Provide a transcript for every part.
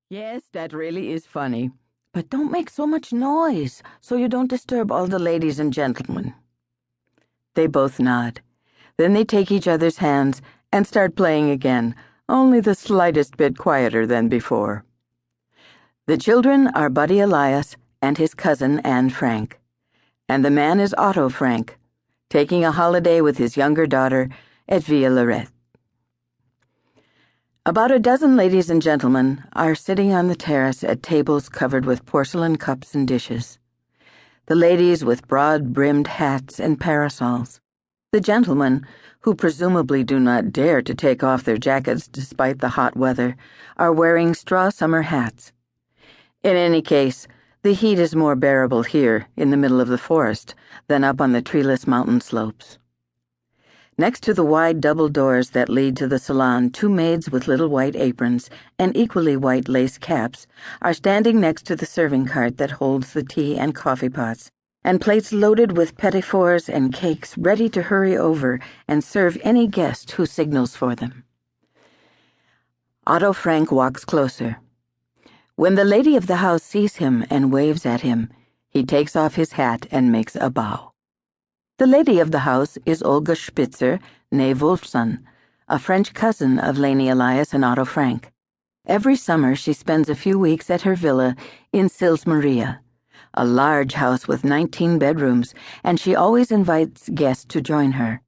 Yes, that really is funny. But don't make so much noise, so you don't disturb all the ladies and gentlemen. They both nod. Then they take each other's hands and start playing again, only the slightest bit quieter than before. The children are Buddy Elias and his cousin Anne Frank. And the man is Otto Frank, taking a holiday with his younger daughter at Villa-Lorette. About a dozen ladies and gentlemen are sitting on the terrace at tables covered with porcelain cups and dishes. The ladies with broad-brimmed hats and parasols. The gentlemen, who presumably do not dare to take off their jackets despite the hot weather, are wearing straw summer hats. In any case, the heat is more bearable here, in the middle of the forest, than up on the treeless mountain slopes. Next to the wide double doors that lead to the salon, two maids with little white aprons and equally white lace caps are standing next to the serving cart that holds the tea and coffee pots, and plates loaded with petit fours and cakes ready to hurry over and serve any guest who signals for them. Otto Frank walks closer. When the lady of the house sees him and waves at him, he takes off his hat and makes a bow. The lady of the house is Olga Spitzer, née Wolfson, a French cousin of Leni, Elias, and Otto Frank. Every summer she spends a few weeks at her villa in Sils Maria, a large house with 19 bedrooms, and she always invites guests to join her.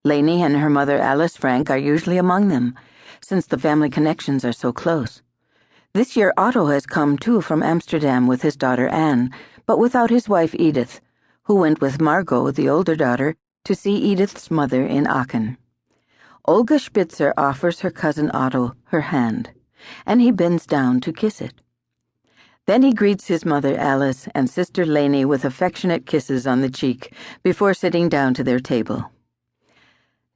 Leni and her mother Alice Frank are usually among them, since the family connections are so close. This year Otto has come too from Amsterdam with his daughter Anne, but without his wife Edith, who went with Margot, the older daughter, to see Edith's mother in Aachen. Olga Spitzer offers her cousin Otto her hand, and he bends down to kiss it. Then he greets his mother Alice and sister Leni with affectionate kisses on the cheek before sitting down to their table.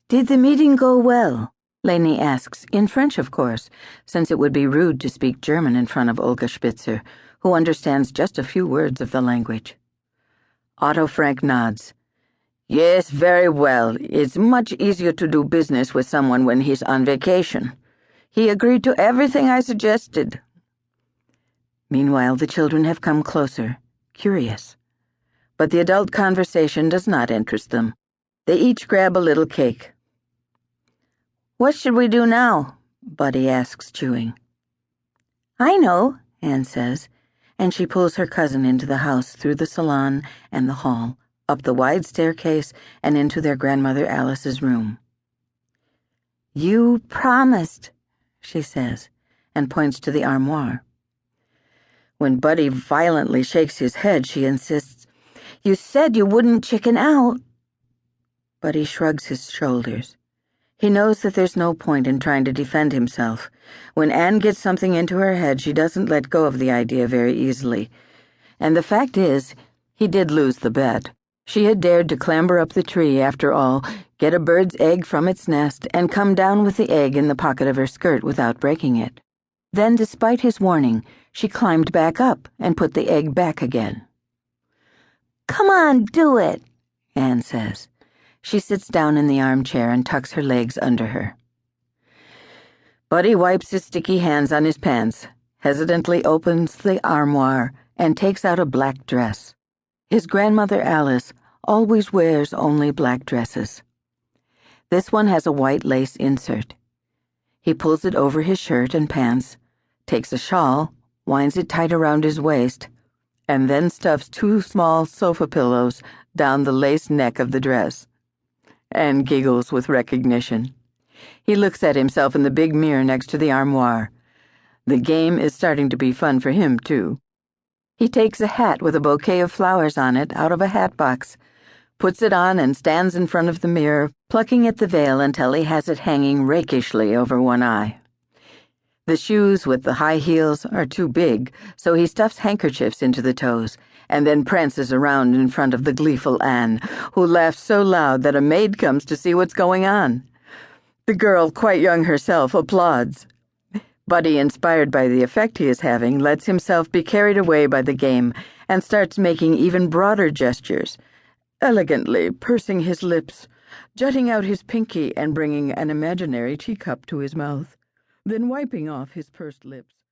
"Did the meeting go well?" Leni asks, in French, of course, since it would be rude to speak German in front of Olga Spitzer, who understands just a few words of the language. Otto Frank nods. "Yes, very well. It's much easier to do business with someone when he's on vacation. He agreed to everything I suggested." Meanwhile, the children have come closer, curious. But the adult conversation does not interest them. They each grab a little cake. "What should we do now?" Buddy asks, chewing. "I know," Anne says, and she pulls her cousin into the house through the salon and the hall, up the wide staircase and into their grandmother Alice's room. "You promised," she says, and points to the armoire. When Buddy violently shakes his head, she insists, "You said you wouldn't chicken out." Buddy shrugs his shoulders. He knows that there's no point in trying to defend himself. When Anne gets something into her head, she doesn't let go of the idea very easily. And the fact is, he did lose the bet. She had dared to clamber up the tree, after all, get a bird's egg from its nest, and come down with the egg in the pocket of her skirt without breaking it. Then, despite his warning, she climbed back up and put the egg back again. "Come on, do it," Anne says. She sits down in the armchair and tucks her legs under her. Buddy wipes his sticky hands on his pants, hesitantly opens the armoire, and takes out a black dress. His grandmother Alice always wears only black dresses. This one has a white lace insert. He pulls it over his shirt and pants, takes a shawl, winds it tight around his waist, and then stuffs 2 small sofa pillows down the lace neck of the dress. Anne giggles with recognition. He looks at himself in the big mirror next to the armoire. The game is starting to be fun for him, too. He takes a hat with a bouquet of flowers on it out of a hat box, puts it on and stands in front of the mirror, plucking at the veil until he has it hanging rakishly over one eye. The shoes with the high heels are too big, so he stuffs handkerchiefs into the toes, and then prances around in front of the gleeful Anne, who laughs so loud that a maid comes to see what's going on. The girl, quite young herself, applauds. Buddy, inspired by the effect he is having, lets himself be carried away by the game and starts making even broader gestures, elegantly pursing his lips, jutting out his pinky and bringing an imaginary teacup to his mouth, then wiping off his pursed lips.